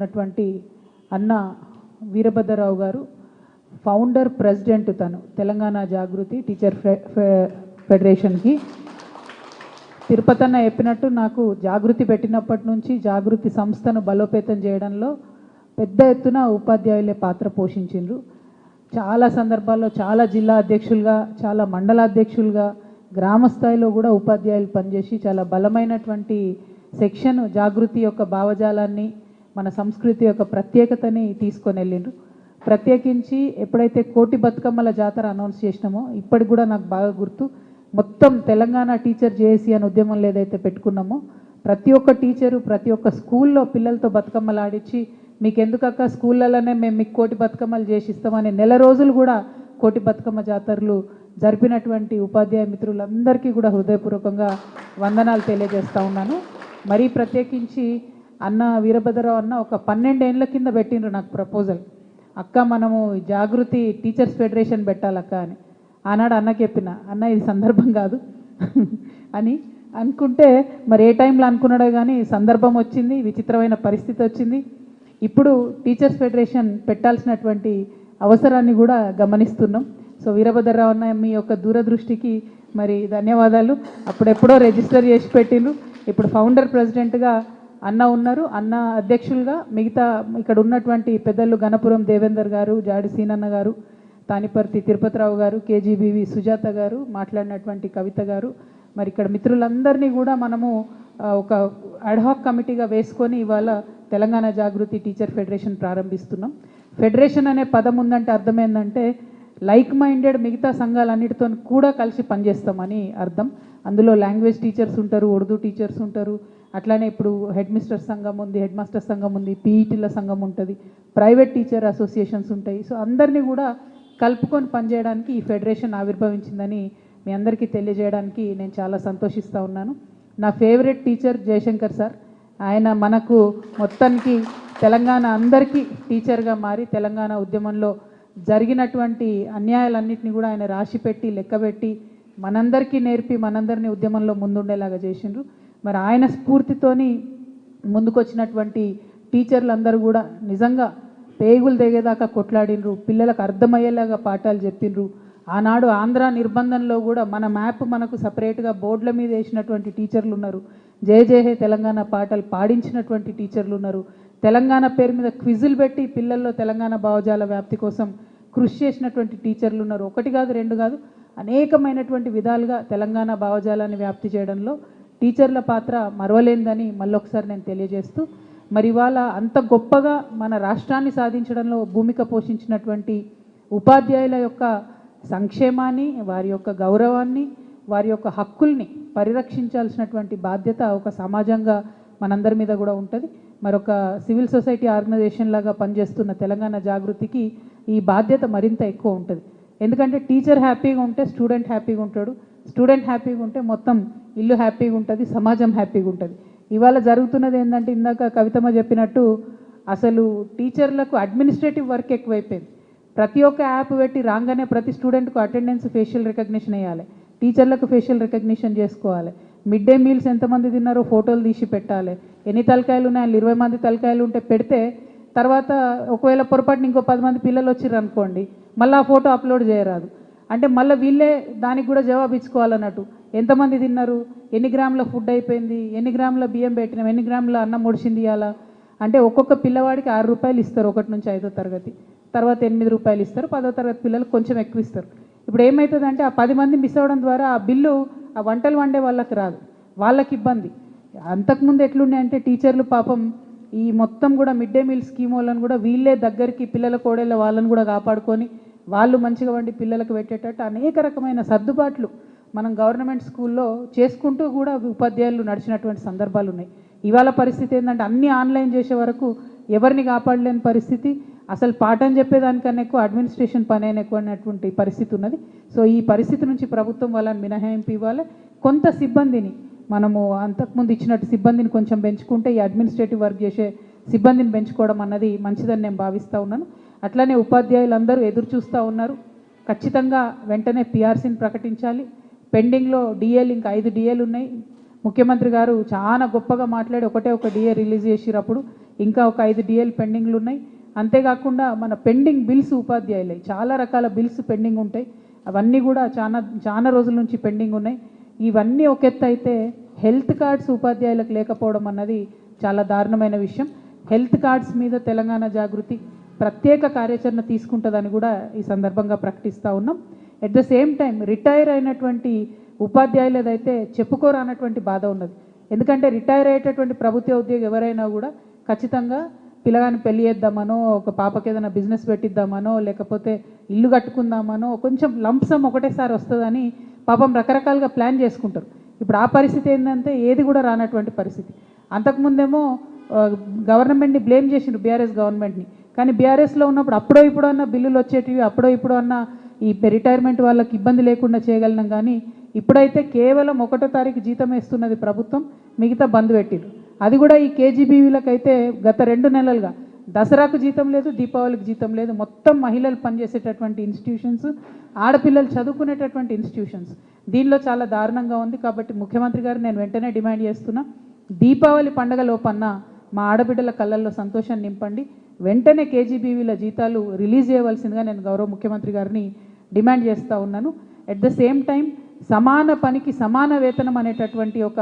ఉన్నటువంటి అన్న వీరభద్రరావు గారు ఫౌండర్ ప్రెసిడెంట్. తను తెలంగాణ జాగృతి టీచర్ ఫెడరేషన్కి తిరుపతన్న చెప్పినట్టు నాకు జాగృతి పెట్టినప్పటి నుంచి జాగృతి సంస్థను బలోపేతం చేయడంలో పెద్ద ఎత్తున ఉపాధ్యాయులే పాత్ర పోషించిండ్రు. చాలా సందర్భాల్లో చాలా జిల్లా అధ్యక్షులుగా, చాలా మండలాధ్యక్షులుగా, గ్రామ స్థాయిలో కూడా ఉపాధ్యాయులు పనిచేసి చాలా బలమైనటువంటి సెక్షన్ జాగృతి యొక్క భావజాలాన్ని, మన సంస్కృతి యొక్క ప్రత్యేకతని తీసుకొని వెళ్ళిండ్రు. ప్రత్యేకించి ఎప్పుడైతే కోటి బతుకమ్మల జాతర అనౌన్స్ చేసినామో ఇప్పటికి కూడా నాకు బాగా గుర్తు, మొత్తం తెలంగాణ టీచర్ జేఏసీ అనే ఉద్యమంలో ఏదైతే పెట్టుకున్నామో ప్రతి ఒక్క టీచరు ప్రతి ఒక్క స్కూల్లో పిల్లలతో బతుకమ్మలు ఆడించి, మీకు ఎందుకక్క స్కూళ్ళలోనే మేము మీకు కోటి బతుకమ్మలు చేసిస్తామని నెల రోజులు కూడా కోటి బతుకమ్మ జాతరలు జరిపినటువంటి ఉపాధ్యాయ మిత్రులందరికీ కూడా హృదయపూర్వకంగా వందనాలు తెలియజేస్తూ ఉన్నాను. మరీ ప్రత్యేకించి అన్న వీరభద్రరావు అన్న ఒక 12 ఏళ్ళ కింద పెట్టిండ్రు నాకు ప్రపోజల్, అక్క మనము జాగృతి టీచర్స్ ఫెడరేషన్ పెట్టాలక్క అని. ఆనాడు అన్నకి చెప్పిన, అన్న ఇది సందర్భం కాదు అని అనుకుంటే మరి ఏ టైంలో అనుకున్నాడో కానీ సందర్భం వచ్చింది, విచిత్రమైన పరిస్థితి వచ్చింది. ఇప్పుడు టీచర్స్ ఫెడరేషన్ పెట్టాల్సినటువంటి అవసరాన్ని కూడా గమనిస్తున్నాం. సో వీరభద్రరావు అన్న మీ యొక్క దూరదృష్టికి మరి ధన్యవాదాలు. అప్పుడెప్పుడో రిజిస్టర్ చేసి పెట్టిండ్రు, ఇప్పుడు ఫౌండర్ ప్రెసిడెంట్గా అన్న ఉన్నారు. అన్న అధ్యక్షులుగా మిగతా ఇక్కడ ఉన్నటువంటి పెద్దలు గణపురం దేవేందర్ గారు, జాడి సీనన్న గారు, తానిపర్తి తిరుపతిరావు గారు, కేజీబీవి సుజాత గారు, మాట్లాడినటువంటి కవిత గారు, మరి ఇక్కడ మిత్రులందరినీ కూడా మనము ఒక అడ్హాక్ కమిటీగా వేసుకొని ఇవాళ తెలంగాణ జాగృతి టీచర్ ఫెడరేషన్ ప్రారంభిస్తున్నాం. ఫెడరేషన్ అనే పదం ఉందంటే అర్థం ఏంటంటే లైక్ మైండెడ్ మిగతా సంఘాలన్నిటితో కూడా కలిసి పనిచేస్తామని అర్థం. అందులో లాంగ్వేజ్ టీచర్స్ ఉంటారు, ఉర్దూ టీచర్స్ ఉంటారు, అట్లానే ఇప్పుడు హెడ్ మిస్టర్ సంఘం ఉంది, హెడ్ మాస్టర్ సంఘం ఉంది, పీఈటీల సంఘం ఉంటుంది, ప్రైవేట్ టీచర్ అసోసియేషన్స్ ఉంటాయి. సో అందరినీ కూడా కలుపుకొని పనిచేయడానికి ఈ ఫెడరేషన్ ఆవిర్భవించిందని మీ అందరికీ తెలియజేయడానికి నేను చాలా సంతోషిస్తూ ఉన్నాను. నా ఫేవరెట్ టీచర్ జయశంకర్ సార్. ఆయన మనకు మొత్తానికి తెలంగాణ అందరికీ టీచర్గా మారి తెలంగాణ ఉద్యమంలో జరిగినటువంటి అన్యాయాలన్నింటినీ కూడా ఆయన రాసిపెట్టి లెక్కబెట్టి మనందరికీ నేర్పి మనందరినీ ఉద్యమంలో ముందుండేలాగా చేసిండ్రు. మరి ఆయన స్ఫూర్తితోని ముందుకొచ్చినటువంటి టీచర్లందరూ కూడా నిజంగా పేగులు తెగేదాకా కొట్లాడినరు, పిల్లలకు అర్థమయ్యేలాగా పాఠాలు చెప్పిండ్రు. ఆనాడు ఆంధ్ర నిర్బంధంలో కూడా మన మ్యాప్ మనకు సపరేట్గా బోర్డుల మీద వేసినటువంటి టీచర్లు ఉన్నారు, జయ జయ హే తెలంగాణ పాటలు పాడించినటువంటి టీచర్లు ఉన్నారు, తెలంగాణ పేరు మీద క్విజులు పెట్టి పిల్లల్లో తెలంగాణ భావజాల వ్యాప్తి కోసం కృషి చేసినటువంటి టీచర్లు ఉన్నారు. ఒకటి కాదు, రెండు కాదు, అనేకమైనటువంటి విధాలుగా తెలంగాణ భావజాలాన్ని వ్యాప్తి చేయడంలో టీచర్ల పాత్ర మరవలేందని మళ్ళొకసారి నేను తెలియజేస్తూ, మరి ఇవాళ అంత గొప్పగా మన రాష్ట్రాన్ని సాధించడంలో భూమిక పోషించినటువంటి ఉపాధ్యాయుల యొక్క సంక్షేమాన్ని, వారి యొక్క గౌరవాన్ని, వారి యొక్క హక్కుల్ని పరిరక్షించాల్సినటువంటి బాధ్యత ఒక సమాజంగా మనందరి మీద కూడా ఉంటుంది. మరొక సివిల్ సొసైటీ ఆర్గనైజేషన్ లాగా పనిచేస్తున్న తెలంగాణ జాగృతికి ఈ బాధ్యత మరింత ఎక్కువ ఉంటుంది. ఎందుకంటే టీచర్ హ్యాపీగా ఉంటే స్టూడెంట్ హ్యాపీగా ఉంటాడు, స్టూడెంట్ హ్యాపీగా ఉంటే మొత్తం ఇల్లు హ్యాపీగా ఉంటుంది, సమాజం హ్యాపీగా ఉంటుంది. ఇవాళ జరుగుతున్నది ఏంటంటే ఇందాక కవితమ్మ చెప్పినట్టు అసలు టీచర్లకు అడ్మినిస్ట్రేటివ్ వర్క్ ఎక్కువైపోయింది. ప్రతి ఒక్క యాప్ పెట్టి రాగానే ప్రతి స్టూడెంట్కు అటెండెన్స్ ఫేషియల్ రికగ్నిషన్ వేయాలి, టీచర్లకు ఫేషియల్ రికగ్నిషన్ చేసుకోవాలి, మిడ్ డే మీల్స్ ఎంతమంది తిన్నారో ఫోటోలు తీసి పెట్టాలి, ఎన్ని తలకాయలు ఉన్నాయని 20 మంది తలకాయలు ఉంటే పెడితే తర్వాత ఒకవేళ పొరపాటున ఇంకో 10 మంది పిల్లలు వచ్చిర్రు అనుకోండి, మళ్ళీ ఆ ఫోటో అప్లోడ్ చేయరాదు. అంటే మళ్ళీ వీళ్ళే దానికి కూడా జవాబు ఇచ్చుకోవాలన్నట్టు, ఎంతమంది తిన్నారు, ఎన్ని గ్రాముల ఫుడ్ అయిపోయింది, ఎన్ని గ్రాముల బియ్యం పెట్టినాం, ఎన్ని గ్రాముల అన్నం ముడిచింది ఇవ్వాలా అంటే ఒక్కొక్క పిల్లవాడికి 6 రూపాయలు ఇస్తారు 1 నుంచి 5వ తరగతి, తర్వాత 8 రూపాయలు ఇస్తారు, 10వ తరగతి పిల్లలకు కొంచెం ఎక్కువ ఇస్తారు. ఇప్పుడు ఏమవుతుందంటే ఆ 10 మంది మిస్ అవ్వడం ద్వారా ఆ బిల్లు ఆ వంటలు వండే వాళ్ళకి రాదు, వాళ్ళకి ఇబ్బంది. అంతకుముందు ఎట్లున్నాయంటే టీచర్లు పాపం ఈ మొత్తం కూడా మిడ్ డే మీల్ స్కీమ్ వాళ్ళని కూడా వీళ్ళే దగ్గరికి పిల్లల కోడళ్ళ వాళ్ళని కూడా కాపాడుకొని వాళ్ళు మంచిగా వండి పిల్లలకు పెట్టేటట్టు అనేక రకమైన సర్దుబాట్లు మనం గవర్నమెంట్ స్కూల్లో చేసుకుంటూ కూడా ఉపాధ్యాయులు నడిచినటువంటి సందర్భాలు ఉన్నాయి. ఇవాళ పరిస్థితి ఏంటంటే అన్నీ ఆన్లైన్ చేసే వరకు ఎవరిని కాపాడలేని పరిస్థితి, అసలు పాఠం చెప్పేదానికన్నా ఎక్కువ అడ్మినిస్ట్రేషన్ పని అయిన ఎక్కువ అనేటువంటి పరిస్థితి ఉన్నది. సో ఈ పరిస్థితి నుంచి ప్రభుత్వం వాళ్ళని మినహాయింపు ఇవ్వాలి. కొంత సిబ్బందిని మనము అంతకుముందు ఇచ్చినట్టు సిబ్బందిని కొంచెం పెంచుకుంటే ఈ అడ్మినిస్ట్రేటివ్ వర్క్ చేసే సిబ్బందిని పెంచుకోవడం అన్నది మంచిదని నేను భావిస్తూ ఉన్నాను. అట్లనే ఉపాధ్యాయులందరూ ఎదురు చూస్తూ ఉన్నారు, ఖచ్చితంగా వెంటనే పిఆర్సీని ప్రకటించాలి. పెండింగ్లో డిఏలు ఇంకా 5 డిఏలు ఉన్నాయి. ముఖ్యమంత్రి గారు చాలా గొప్పగా మాట్లాడి ఒకటే ఒక డిఏ రిలీజ్ చేసినప్పుడు ఇంకా ఒక 5 డిఎల్ పెండింగ్లు ఉన్నాయి. అంతేకాకుండా మన పెండింగ్ బిల్స్ ఉపాధ్యాయులై చాలా రకాల బిల్స్ పెండింగ్ ఉంటాయి. అవన్నీ కూడా చాలా రోజుల నుంచి పెండింగ్ ఉన్నాయి. ఇవన్నీ ఒక ఎత్తు అయితే హెల్త్ కార్డ్స్ ఉపాధ్యాయులకు లేకపోవడం అన్నది చాలా దారుణమైన విషయం. హెల్త్ కార్డ్స్ మీద తెలంగాణ జాగృతి ప్రత్యేక కార్యాచరణ తీసుకుంటుందని కూడా ఈ సందర్భంగా ప్రకటిస్తూ ఉన్నాం. At the same time retire అయినటువంటి ఉపాధ్యాయులదైతే చెప్పుకోరానటువంటి బాధ ఉన్నది. ఎందుకంటే రిటైర్ అయ్యేటటువంటి ప్రభుత్వ ఉద్యోగి ఎవరైనా కూడా ఖచ్చితంగా పిల్లగాని పెళ్లి చేద్దామనో, ఒక పాపకి ఏదైనా బిజినెస్ పెట్టిద్దామనో, లేకపోతే ఇల్లు కట్టుకుందామనో కొంచెం లంప్సమ్ ఒకటేసారి వస్తుందని పాపం రకరకాలుగా ప్లాన్ చేసుకుంటారు. ఇప్పుడు ఆ పరిస్థితి ఏంటంటే ఏది కూడా రానటువంటి పరిస్థితి. అంతకుముందేమో గవర్నమెంట్ని బ్లేమ్ చేసిండ్రు, బీఆర్ఎస్ గవర్నమెంట్ని. కానీ బీఆర్ఎస్లో ఉన్నప్పుడు అప్పుడో ఇప్పుడో అన్న బిల్లులు వచ్చేటివి, అప్పుడో ఇప్పుడో అన్న ఈ రిటైర్మెంట్ వాళ్ళకి ఇబ్బంది లేకుండా చేయగలిగినాం. కానీ ఇప్పుడైతే కేవలం 1వ తారీఖు జీతం వేస్తున్నది ప్రభుత్వం, మిగతా బంద్ పెట్టిండ్రు. అది కూడా ఈ కేజీబీవీలకైతే గత 2 నెలలుగా దసరాకు జీతం లేదు, దీపావళికి జీతం లేదు. మొత్తం మహిళలు పనిచేసేటటువంటి ఇన్స్టిట్యూషన్స్, ఆడపిల్లలు చదువుకునేటటువంటి ఇన్స్టిట్యూషన్స్. దీనిలో చాలా దారుణంగా ఉంది. కాబట్టి ముఖ్యమంత్రి గారు నేను వెంటనే డిమాండ్ చేస్తున్నా, దీపావళి పండగ లోపన్న మా ఆడబిడ్డల కళ్ళల్లో సంతోషాన్ని నింపండి. వెంటనే కేజీబీవీల జీతాలు రిలీజ్ చేయవలసిందిగా నేను గౌరవ ముఖ్యమంత్రి గారిని డిమాండ్ చేస్తూ ఉన్నాను. ఎట్ ద సేమ్ టైం సమాన పనికి సమాన వేతనం అనేటటువంటి ఒక